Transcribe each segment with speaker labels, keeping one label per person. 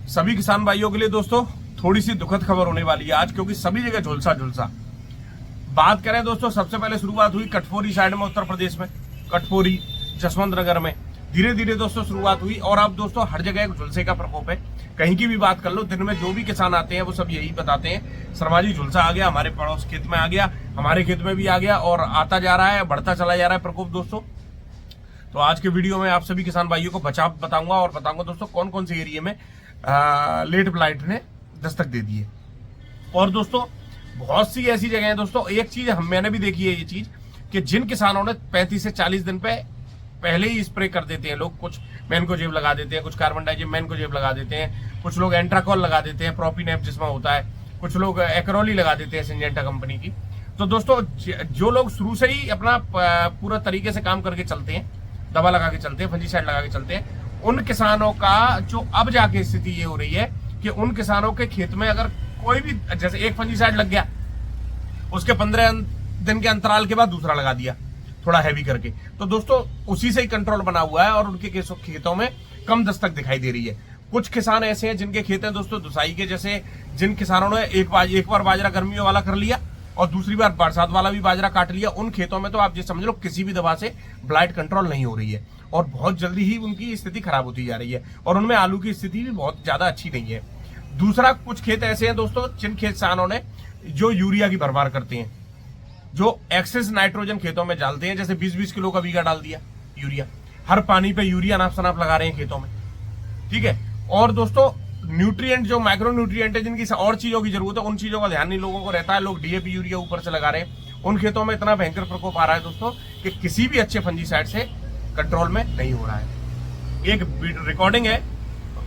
Speaker 1: सभी किसान भाइयों के लिए दोस्तों थोड़ी सी दुखद खबर होने वाली है आज, क्योंकि सभी जगह झुलसा झुलसा। बात करें दोस्तों, सबसे पहले शुरुआत हुई कटफोरी साइड में, उत्तर प्रदेश में, कटफोरी जसवंत नगर में। धीरे धीरे दोस्तों शुरुआत हुई और अब दोस्तों हर जगह झुलसे का प्रकोप है। कहीं की भी बात कर लो, दिन में जो भी किसान आते हैं वो सब यही बताते हैं, शर्मा जी झुलसा आ गया, हमारे पड़ोस खेत में आ गया, हमारे खेत में भी आ गया और आता जा रहा है, बढ़ता चला जा रहा है प्रकोप दोस्तों। तो आज के वीडियो में आप सभी किसान भाइयों को बताऊंगा और बताऊंगा दोस्तों कौन कौन से एरिया में लेट ब्लाइट ने दस्तक दे दी है। और दोस्तों बहुत सी ऐसी जगह है दोस्तों, एक चीज मैंने भी देखी है ये चीज कि जिन किसानों ने 35 से 40 दिन पे पहले ही स्प्रे कर देते हैं लोग, कुछ मैनकोजेब लगा देते हैं, कुछ कार्बन डाइजेब मैनकोजेब लगा देते हैं, कुछ लोग एंट्राकॉल लगा देते हैं, प्रोपिनेप जिसमें होता है, कुछ लोग एक्रोली लगा देते हैं सिंजेंटा कंपनी की। तो दोस्तों जो लोग शुरू से ही अपना पूरा तरीके से काम करके चलते हैं, दवा लगा के चलते हैं, फंजीसाइड लगा के चलते हैं, उन किसानों का जो अब जाके स्थिति ये हो रही है कि उन किसानों के खेत में अगर कोई भी, जैसे एक फंजीसाइड लग गया, उसके 15 दिन के अंतराल के बाद दूसरा लगा दिया थोड़ा हैवी करके, तो दोस्तों उसी से ही कंट्रोल बना हुआ है और उनके खेतों में कम दस्तक दिखाई दे रही है। कुछ किसान ऐसे हैं जिनके खेत हैं दोस्तों दुसाई के, जैसे जिन किसानों ने एक बार बाजरा गर्मियों वाला कर लिया और दूसरी बार बरसात वाला भी बाजरा काट लिया, उन खेतों में तो आप ये समझ लो किसी भी दवा से ब्लाइट कंट्रोल नहीं हो रही है और बहुत जल्दी ही उनकी स्थिति खराब होती जा रही है और उनमें आलू की स्थिति भी बहुत ज्यादा अच्छी नहीं है। दूसरा, कुछ खेत ऐसे हैं दोस्तों जिन किसानों ने जो यूरिया की भरमार करते हैं, जो एक्सेस नाइट्रोजन खेतों में डालते हैं, जैसे 20-20 किलो का बीघा डाल दिया यूरिया, हर पानी पे यूरिया नाप शनाप लगा रहे हैं खेतों में, ठीक है। और दोस्तों न्यूट्रिएंट, जो माइक्रो न्यूट्रिएंट है, जिनकी और चीजों की जरूरत है, उन चीजों का ध्यान नहीं लोगों को रहता है, लोग डीएपी यूरिया ऊपर से लगा रहे हैं। उन खेतों में इतना भयंकर प्रकोप आ रहा है दोस्तों कि किसी भी अच्छे फंजीसाइड से कंट्रोल में नहीं हो रहा है। एक रिकॉर्डिंग है,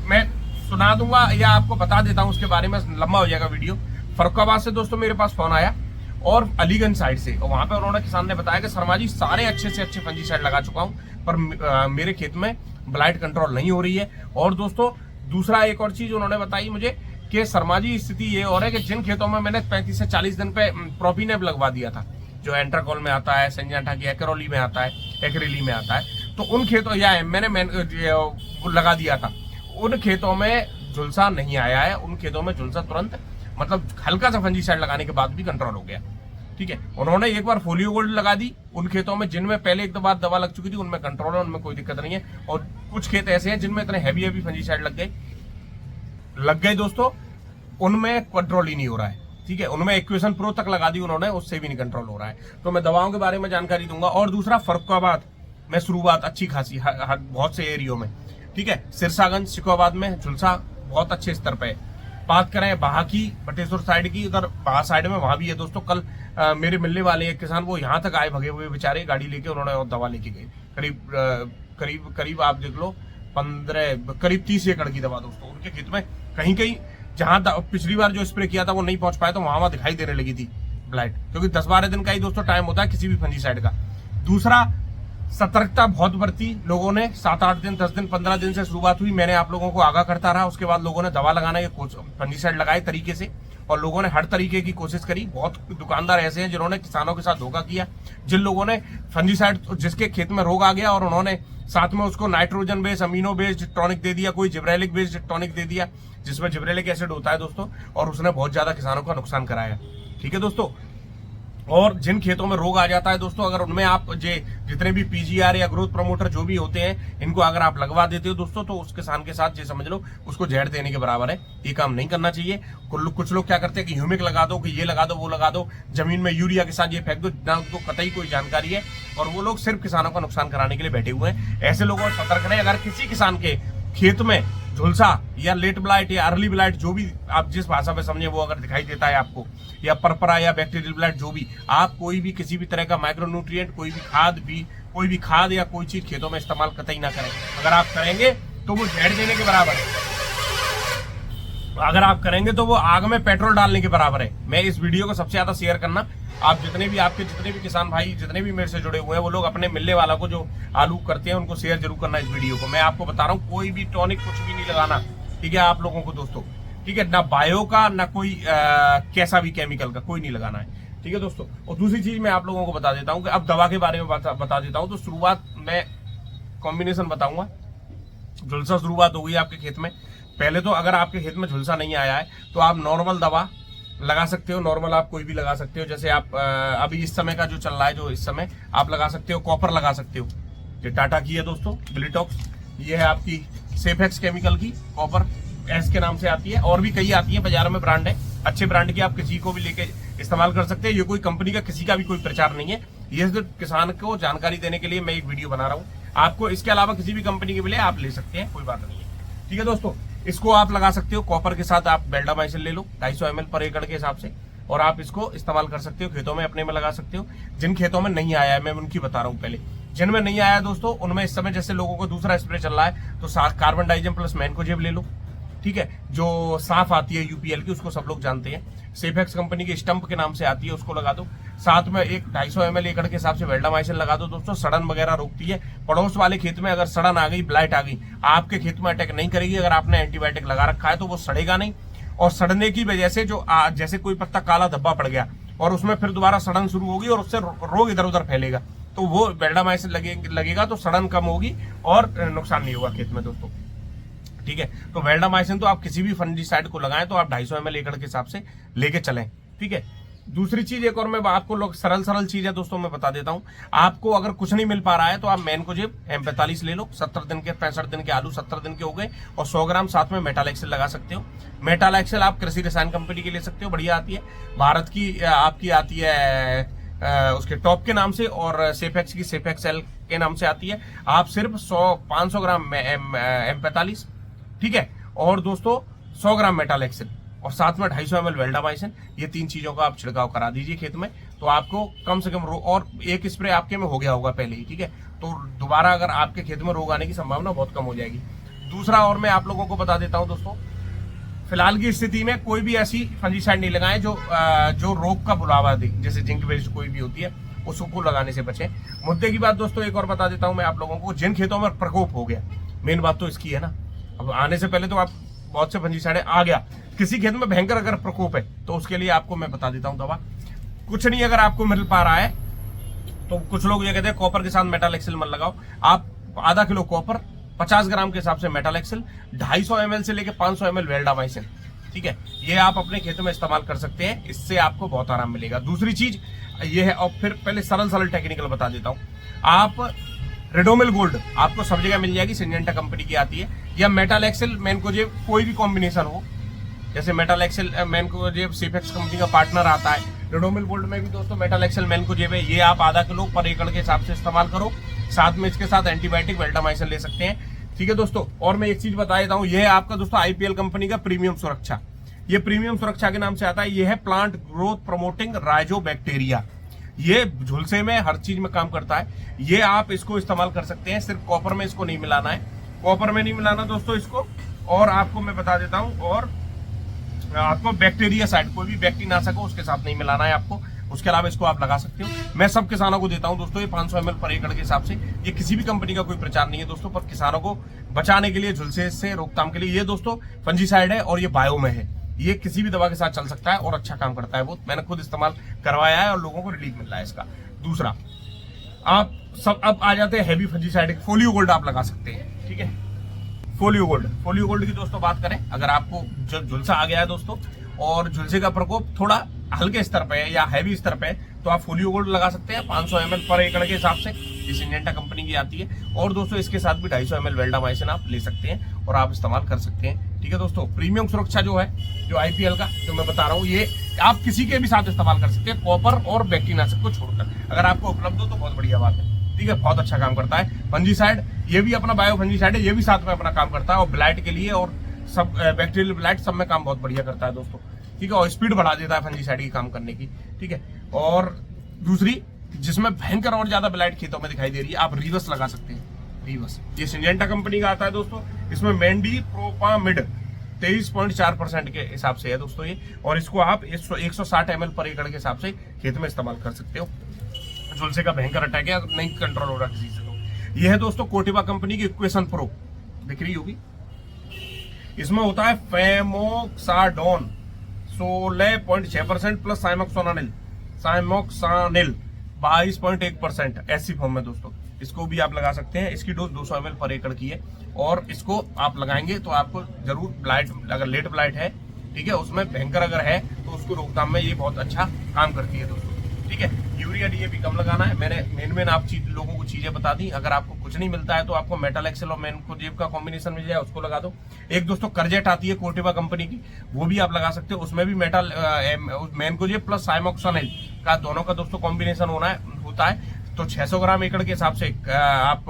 Speaker 1: मैं सुना दूंगा या आपको बता देता हूं, उसके बारे में लंबा हो जाएगा वीडियो। फरुखाबाद से दोस्तों मेरे पास फोन आया और अलीगंज साइड से, और वहां पे उन्होंने किसान ने बताया कि शर्मा जी सारे अच्छे से अच्छे फंजीसाइड लगा चुका हूं पर मेरे खेत में ब्लाइट कंट्रोल नहीं हो रही है। और दोस्तों दूसरा एक और चीज उन्होंने बताई मुझे कि शर्मा जी स्थिति ये हो रहा है कि जिन खेतों में मैंने 35 से 40 दिन पे प्रोपिनेप लगवा दिया था, जो एंट्राकॉल में आता है, सिंजेंटा की एक्रोली में आता है, एक्रेली में आता है, तो उन खेतों या मैंने लगा दिया था, उन खेतों में झुलसा नहीं आया है। उन खेतों में झुलसा तुरंत, मतलब हल्का सा फंजीसाइड लगाने के बाद भी कंट्रोल हो गया, ठीक है। उन्होंने एक बार फोलियो गोल्ड लगा दी उन खेतों में जिनमें पहले एक बार दवा लग चुकी थी, उनमें कंट्रोल है, उनमें कोई दिक्कत नहीं है। और कुछ खेत ऐसे हैं जिनमें इतने हैवी फंजीसाइड लग गए दोस्तों, उनमें कंट्रोल ही नहीं हो रहा है, ठीक है। उनमें इक्वेशन प्रो तक लगा दी उन्होंने, उससे भी नहीं कंट्रोल हो रहा है। तो मैं दवाओं के बारे में जानकारी दूंगा। और दूसरा, फरुखाबाद में शुरुआत अच्छी खासी बहुत से एरियो में, ठीक है। सिरसागंज सिकोबाद में झुलसा बहुत अच्छे स्तर पे है। बात करें बहा की, बटेश्वर साइड की, उधर बहा साइड में वहां भी है दोस्तों। कल मेरे मिलने वाले एक किसान वो यहाँ तक आए भगे हुए बेचारे, गाड़ी लेके, उन्होंने और दवा लेके गए, करीब आप देख लो 30 एकड़ की दवा दोस्तों उनके खेत में। कहीं कहीं जहां पिछली बार जो स्प्रे किया था वो नहीं पहुंच पाया, तो वहां दिखाई देने लगी थी ब्लाइट, क्योंकि 10-12 दिन का ही दोस्तों टाइम होता है किसी भी फंजीसाइड का। दूसरा, सतर्कता बहुत बरती लोगों ने, 7-8 दिन, 10 दिन, 15 दिन से शुरुआत हुई, मैंने आप लोगों को आगाह करता रहा। उसके बाद लोगों ने दवा लगाने के फंजीसाइड लगाए तरीके से, और लोगों ने हर तरीके की कोशिश करी। बहुत दुकानदार ऐसे हैं जिन्होंने किसानों के साथ धोखा किया, जिन लोगों ने फंजीसाइड, जिसके खेत में रोग आ गया और उन्होंने साथ में उसको nitrogen based, amino based tonic दे दिया, कोई जिब्रेलिक बेस्ड टॉनिक दे दिया जिसमें जिब्रेलिक एसिड होता है दोस्तों, और उसने बहुत ज्यादा किसानों का नुकसान कराया, ठीक है दोस्तों। और जिन खेतों में रोग आ जाता है दोस्तों, अगर उनमें आप जितने भी पीजीआर या ग्रोथ प्रमोटर जो भी होते हैं, इनको अगर आप लगवा देते हो दोस्तों, तो उस किसान के साथ ये समझ लो उसको जहर देने के बराबर है। ये काम नहीं करना चाहिए। कुछ लोग क्या करते हैं कि ह्यूमिक लगा दो, कि ये लगा दो, वो लगा दो, जमीन में यूरिया के साथ ये फेंक दो, ना उनको कतई कोई जानकारी है, और वो लोग सिर्फ किसानों का नुकसान कराने के लिए बैठे हुए हैं। ऐसे लोगों से सतर्क रहें। अगर किसी किसान के खेत में झुलसा या लेट ब्लाइट या अर्ली ब्लाइट, जो भी आप जिस भाषा में समझे, वो अगर दिखाई देता है आपको, या परपरा या बैक्टीरियल ब्लाइट, जो भी, आप कोई भी किसी भी तरह का माइक्रोन्यूट्रिएंट, कोई भी खाद या कोई चीज खेतों में इस्तेमाल कतई ना करें। अगर आप करेंगे तो वो जहर देने के बराबर है, अगर आप करेंगे तो वो आग में पेट्रोल डालने के बराबर है। मैं इस वीडियो को सबसे ज्यादा शेयर करना, आप जितने भी किसान भाई जितने भी मेरे से जुड़े हुए हैं, वो लोग अपने मिलने वाला को जो आलू करते हैं उनको शेयर जरूर करना इस वीडियो को। मैं आपको बता रहा हूँ, कोई भी टॉनिक कुछ भी नहीं लगाना, ठीक है, आप लोगों को दोस्तों, ठीक है, ना बायो का, ना कोई कैसा भी केमिकल का, कोई नहीं लगाना है, ठीक है दोस्तों। और दूसरी चीज मैं आप लोगों को बता देता हूँ कि अब दवा के बारे में बता देता हूँ। तो शुरुआत में कॉम्बिनेशन बताऊंगा। झुलसा शुरुआत हो गई आपके खेत में, पहले तो अगर आपके खेत में झुलसा नहीं आया है तो आप नॉर्मल दवा लगा सकते हो। नॉर्मल आप कोई भी लगा सकते हो, जैसे आप अभी इस समय का जो चल रहा है, जो इस समय आप लगा सकते हो, कॉपर लगा सकते हो। ये टाटा की है दोस्तों ब्लिटॉक्स, ये है आपकी सेफेक्स केमिकल की कॉपर एस के नाम से आती है, और भी कई आती है बाजार में, ब्रांड है, अच्छे ब्रांड की, आप किसी को भी लेके इस्तेमाल कर सकते हैं। ये कोई कंपनी का किसी का भी कोई प्रचार नहीं है, ये सिर्फ किसान को जानकारी देने के लिए मैं एक वीडियो बना रहा हूँ। आपको इसके अलावा किसी भी कंपनी के मिले आप ले सकते हैं, कोई बात नहीं है। ठीक है दोस्तों, इसको आप लगा सकते हो कॉपर के साथ। आप बेल्डामाइसिन ले लो 250 ml पर एकड़ के हिसाब से, और आप इसको इस्तेमाल कर सकते हो, खेतों में अपने में लगा सकते हो। जिन खेतों में नहीं आया है मैं उनकी बता रहा हूँ पहले, जिनमें नहीं आया दोस्तों उनमें इस समय जैसे लोगों को दूसरा स्प्रे चल रहा है तो कार्बन डाइजम प्लस मैनकोजेब ले लो। ठीक है, जो साफ आती है यूपीएल की, उसको सब लोग जानते हैं। सेफेक्स कंपनी के स्टंप के नाम से आती है, उसको लगा दो। साथ में एक 250 ml एकड़ के हिसाब से बेल्डामाइसिन लगा दो दोस्तों। सड़न वगैरह रोकती है। पड़ोस वाले खेत में अगर सड़न आ गई, ब्लाइट आ गई, आपके खेत में अटैक नहीं करेगी। अगर आपने एंटीबायोटिक लगा रखा है तो वो सड़ेगा नहीं, और सड़ने की वजह से जो जैसे कोई पत्ता काला धब्बा पड़ गया और उसमें फिर दोबारा सड़न शुरू होगी और उससे रोग इधर उधर फैलेगा, तो वो बेल्डामाइसिन लगेगा तो सड़न कम होगी और नुकसान नहीं होगा खेत में दोस्तों। ठीक है, तो बेल्डामाइसिन तो आप किसी भी फंजीसाइड को लगाएं तो आप 250 ml एकड़ के हिसाब से लेके चलें। ठीक है, दूसरी चीज एक और मैं आपको लोग सरल चीज है दोस्तों, मैं बता देता हूं। आपको अगर कुछ नहीं मिल पा रहा है तो आप मैनकोजेब M45 ले लो। 70 दिन के 65 दिन के आलू 70 दिन के हो गए, और 100 ग्राम साथ में मेटालेक्सिल लगा सकते हो। मेटालेक्सिल आप कृषि रसायन कंपनी की ले सकते हो, बढ़िया आती है। भारत की आपकी आती है उसके टॉप के नाम से, और सेफेक्स की सेफेक्सेल के नाम से आती है। आप सिर्फ 500 ग्राम M45, ठीक है, और दोस्तों 100 ग्राम मेटालेक्सिल, और साथ में 250 ml बेल्डामाइसिन, ये 3 चीजों का आप छिड़काव करा दीजिए खेत में, तो आपको कम से कम और एक स्प्रे आपके में हो गया होगा पहले ही। ठीक है, तो दोबारा अगर आपके खेत में रोग आने की संभावना बहुत कम हो जाएगी। दूसरा और मैं आप लोगों को बता देता हूं दोस्तों, फिलहाल की स्थिति में कोई भी ऐसी फंजीसाइड नहीं लगाएं जो रोग का बुलावा दे, जैसे जिंक बेस्ड कोई भी होती है उसको लगाने से बचें। मुद्दे की बात दोस्तों एक और बता देता हूं मैं आप लोगों को, जिन खेतों में प्रकोप हो गया, मेन बात तो इसकी है ना, अब आने से पहले तो आप बहुत से फंजीसाइड आ गया, किसी खेत में भयंकर अगर प्रकोप है तो उसके लिए आपको मैं बता देता हूं दवा। कुछ नहीं अगर आपको मिल पा रहा है तो कुछ लोग ये कहते हैं कॉपर के साथ मेटालेक्सिल मत लगाओ। आप आधा किलो कॉपर, 50 ग्राम के हिसाब से मेटालेक्सिल, 250 ml से लेके 500 ml बेल्डामाइसिन, ठीक है, ये आप अपने खेतों में इस्तेमाल कर सकते हैं। इससे आपको बहुत आराम मिलेगा। दूसरी चीज ये है, और फिर पहले सरल टेक्निकल बता देता हूं। आप रेडोमिल गोल्ड आपको सब जगह मिल जाएगी, सिंजेंटा कंपनी की आती है, या मेटालेक्सिल मैनकोजेब कोई भी कॉम्बिनेशन हो, जैसे मेटालेक्सिल मैनकोजेब सेफेक्स कंपनी का पार्टनर आता है। रेडोमिल गोल्ड में भी दोस्तों मेटालेक्सिल मैनकोजेब है, ये आप आधा किलो पर एकड़ के हिसाब से इस्तेमाल करो। साथ में इसके साथ एंटीबायोटिक बेल्डामाइसिन ले सकते हैं। ठीक है दोस्तों, और मैं एक चीज बता देता हूँ, ये है आपका दोस्तों आईपीएल कंपनी का प्रीमियम सुरक्षा। ये प्रीमियम सुरक्षा के नाम से आता है। ये है प्लांट ग्रोथ प्रमोटिंग राइजोबैक्टीरिया, ये झुलसे में हर चीज में काम करता है। ये आप इसको इस्तेमाल कर सकते हैं, सिर्फ कॉपर में इसको नहीं मिलाना है, कॉपर में नहीं मिलाना दोस्तों इसको। और आपको मैं बता देता हूं, और आपको बैक्टीरिया साइड कोई भी बैक्टीरियानाशक हो उसके साथ नहीं मिलाना है आपको। उसके अलावा इसको आप लगा सकते हो। मैं सब किसानों को देता हूं दोस्तों, ये 500 ml पर एकड़ के हिसाब से। ये किसी भी कंपनी का कोई प्रचार नहीं है दोस्तों, पर किसानों को बचाने के लिए, झुलसे से रोकथाम के लिए। ये दोस्तों फंजीसाइड है और ये बायो में है, ये किसी भी दवा के साथ चल सकता है और अच्छा काम करता है। वो मैंने खुद इस्तेमाल करवाया है और लोगों को रिलीफ मिल रहा है इसका। दूसरा, आप सब अब आ जाते हैं हैवी फंजीसाइड। फोलियो गोल्ड आप लगा सकते हैं, ठीक है, फोलियो गोल्ड की दोस्तों बात करें, अगर आपको झुलसा आ गया है दोस्तों और झुलसे का प्रकोप थोड़ा हल्के स्तर पे है या हैवी स्तर पे है, तो आप फोलियो गोल्ड लगा सकते हैं 500 ml पर एकड़ के हिसाब से। ये सिंजेंटा कंपनी की आती है। और दोस्तों इसके साथ भी 250 ml बेल्डामाइसिन आप ले सकते हैं और आप इस्तेमाल कर सकते हैं। ठीक है दोस्तों, प्रीमियम सुरक्षा जो है, जो आईपीएल का जो मैं बता रहा हूँ, ये आप किसी के भी साथ इस्तेमाल कर सकते हैं, कॉपर और बैक्टीरियानाशक को छोड़कर। अगर आपको उपलब्ध हो तो बहुत बढ़िया बात है। ठीक है, बहुत अच्छा काम करता है। फंजीसाइड ये भी अपना बायो फंजीसाइड है, ये भी साथ में अपना काम करता है, और ब्लाइट के लिए और सब बैक्टीरियल ब्लाइट सब में काम बहुत बढ़िया करता है दोस्तों। ठीक है, और स्पीड बढ़ा देता है फंजीसाइड की काम करने की। ठीक है, और दूसरी जिसमें भयंकर और ज्यादा ब्लाइट खेतों में दिखाई दे रही है, आप रिवर्स लगा सकते हैं। रिवर्स ये सिंजेंटा कंपनी का आता है दोस्तों। इसमें मेंडी प्रोपामिड 23.4% के हिसाब से है दोस्तों ये, और इसको आप 160 ml पर एकड़ के हिसाब से खेत में इस्तेमाल कर सकते हो। झुलसे का भयंकर अटैक है, नहीं कंट्रोल हो रहा किसी से तो। ये है दोस्तों कोटिवा कंपनी की इक्वेशन प्रो, दिख रही होगी। इसमें होता है फेमोक्साडोन 16.6% प्लस साइमोक्सानिल 22.1% ऐसी फॉर्म में दोस्तों। इसको भी आप लगा सकते हैं। इसकी डोज 200 ml पर एकड़ की है और इसको आप लगाएंगे तो आपको जरूर ब्लाइट, अगर लेट ब्लाइट है, ठीक है, उसमें भयंकर अगर है तो उसको रोकथाम में ये बहुत अच्छा काम करती है दोस्तों, ठीक है। यूरिया डीएपी कम लगाना है। मैंने मेन आप लोगों को चीजें बता दी। अगर आपको कुछ नहीं मिलता है तो आपको मेटल एक्सेल और मैनकोजेब का कॉम्बिनेशन मिल जाए, उसको लगा दो। एक दोस्तों करजेट आती है कोर्टेवा कंपनी की, वो भी आप लगा सकते हो। उसमें भी मेटल मैनकोजेब प्लस साइमोक्सानिल का दोनों का दोस्तों कॉम्बिनेशन होता है। तो 600 ग्राम एकड़ के हिसाब से आप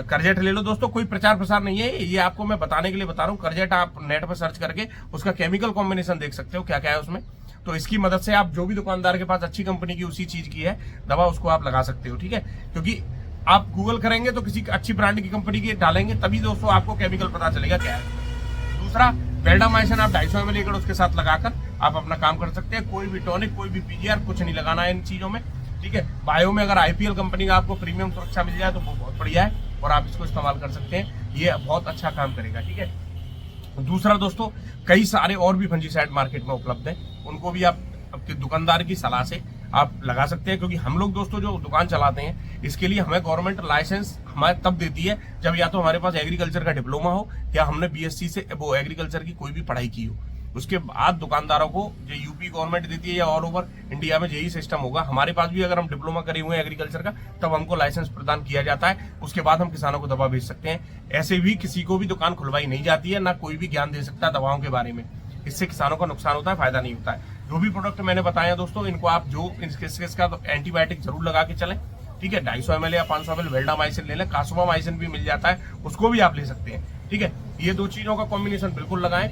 Speaker 1: करजेट ले लो दोस्तों। कोई प्रचार प्रसार नहीं है, ये आपको मैं बताने के लिए बता रहा हूँ। करजेट आप नेट पर सर्च करके उसका केमिकल कॉम्बिनेशन देख सकते हो क्या क्या है उसमें। तो इसकी मदद से आप जो भी दुकानदार के पास अच्छी कंपनी की उसी चीज की है दवा, उसको आप लगा सकते हो, ठीक है। क्योंकि आप गूगल करेंगे तो किसी अच्छी ब्रांड की कंपनी की डालेंगे तभी दोस्तों आपको केमिकल पता चलेगा क्या है। दूसरा, वेल्डामाइसिन आप 250 ml एकड़ उसके साथ लगाकर आप अपना काम कर सकते हैं। कोई भी टॉनिक, कोई भी पीजीआर कुछ नहीं लगाना है इन चीजों में, ठीक है। बायो में अगर आईपीएल कंपनी का आपको प्रीमियम सुरक्षा मिल जाए तो वो बहुत बढ़िया है और आप इसको इस्तेमाल कर सकते हैं। ये बहुत अच्छा काम करेगा, ठीक है। दूसरा दोस्तों, कई सारे और भी फंजीसाइड मार्केट में उपलब्ध हैं, उनको भी आप आपके दुकानदार की सलाह से आप लगा सकते हैं। क्योंकि हम लोग दोस्तों जो दुकान चलाते हैं, इसके लिए हमें गवर्नमेंट लाइसेंस हमें तब देती है जब या तो हमारे पास एग्रीकल्चर का डिप्लोमा हो या हमने बीएससी से वो एग्रीकल्चर की कोई भी पढ़ाई की हो। उसके बाद दुकानदारों को जो यूपी गवर्नमेंट देती है या ऑल ओवर इंडिया में यही सिस्टम होगा। हमारे पास भी अगर हम डिप्लोमा करे हुए हैं एग्रीकल्चर का, तब हमको लाइसेंस प्रदान किया जाता है। उसके बाद हम किसानों को दवा बेच सकते हैं। ऐसे भी किसी को भी दुकान खुलवाई नहीं जाती है, ना कोई भी ज्ञान दे सकता है दवाओं के बारे में। इससे किसानों का नुकसान होता है, फायदा नहीं होता है। जो भी प्रोडक्ट मैंने बताया दोस्तों, इनको आप जो इसका तो एंटीबायोटिक जरूर लगा के चलें, ठीक है। 250 ml या 500 ml वेल्डामाइसिन ले लें। कासुवामाइसिन भी मिल जाता है, उसको भी आप ले सकते हैं, ठीक है। ये दो चीजों का कॉम्बिनेशन बिल्कुल लगाएं।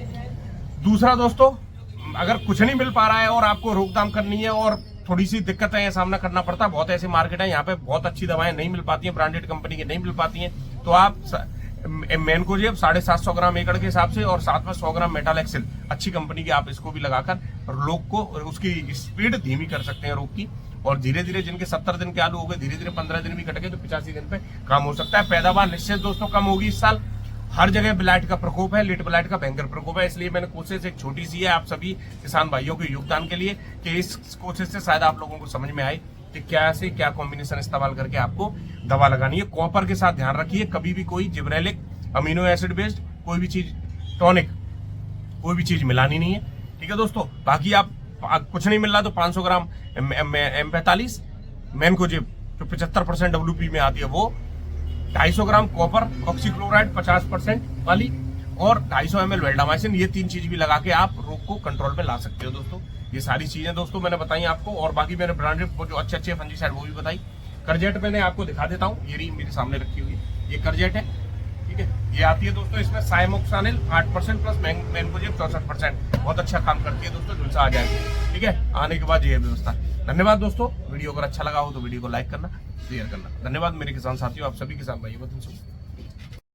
Speaker 1: दूसरा दोस्तों, अगर कुछ नहीं मिल पा रहा है और आपको रोकथाम करनी है और थोड़ी सी दिक्कतें है, सामना करना पड़ता है, बहुत ऐसे मार्केट है यहाँ पे बहुत अच्छी दवाएं नहीं मिल पाती हैं, ब्रांडेड कंपनी की नहीं मिल पाती हैं, तो आप मैनकोजेब 750 ग्राम एकड़ के हिसाब से और साथ में 100 ग्राम मेटल एक्सेल अच्छी कंपनी की आप इसको भी लगाकर रोग को, उसकी स्पीड धीमी कर सकते हैं रोग की। और धीरे धीरे जिनके 70 दिन के आलू हो गए, धीरे धीरे 15 दिन भी कट गए तो 85 दिन पे काम हो सकता है। पैदावार निश्चित दोस्तों कम होगी इस साल। हर जगह ब्लाइट का प्रकोप है, लेट ब्लाइट का भयंकर प्रकोप है। इसलिए मैंने कोशिश एक छोटी सी है आप सभी किसान भाइयों के योगदान के लिए कि इस कोशिश से शायद आप लोगों को समझ में आए कि क्या से क्या कॉम्बिनेशन इस्तेमाल करके आपको दवा लगानी है। कॉपर के साथ ध्यान रखिए, कभी भी कोई जिब्रेलिक, अमीनो एसिड बेस्ड कोई भी चीज, टॉनिक, कोई भी चीज मिलानी नहीं है, ठीक है दोस्तों। बाकी आप कुछ नहीं मिल रहा तो 500 ग्राम M45 मैनकोजेब जो 75% WP में आती है वो, 250 ग्राम कॉपर ऑक्सीक्लोराइड 50% वाली और 250 ml वेल्डामाइसिन, ये 3 चीज भी लगा के आप रोग को कंट्रोल में ला सकते हो दोस्तों। ये सारी चीजें दोस्तों मैंने बताई आपको, और बाकी मैंने ब्रांडेड जो अच्छे फंजीसाइड वो भी बताई। करजेट मैंने आपको दिखा देता हूँ, ये मेरे सामने रखी हुई है, ये करजेट है, ठीक है। ये आती है दोस्तों, इसमें साइमोक्सानिल 8% प्लस मैनकोजेब 64%, बहुत अच्छा काम करती है दोस्तों, झुलसा आ जाएगा, ठीक है। आने के बाद ये व्यवस्था। धन्यवाद दोस्तों। वीडियो अगर अच्छा लगा हो तो वीडियो को लाइक करना, शेयर करना। धन्यवाद मेरे किसान साथियों, आप सभी किसान भाइयों को।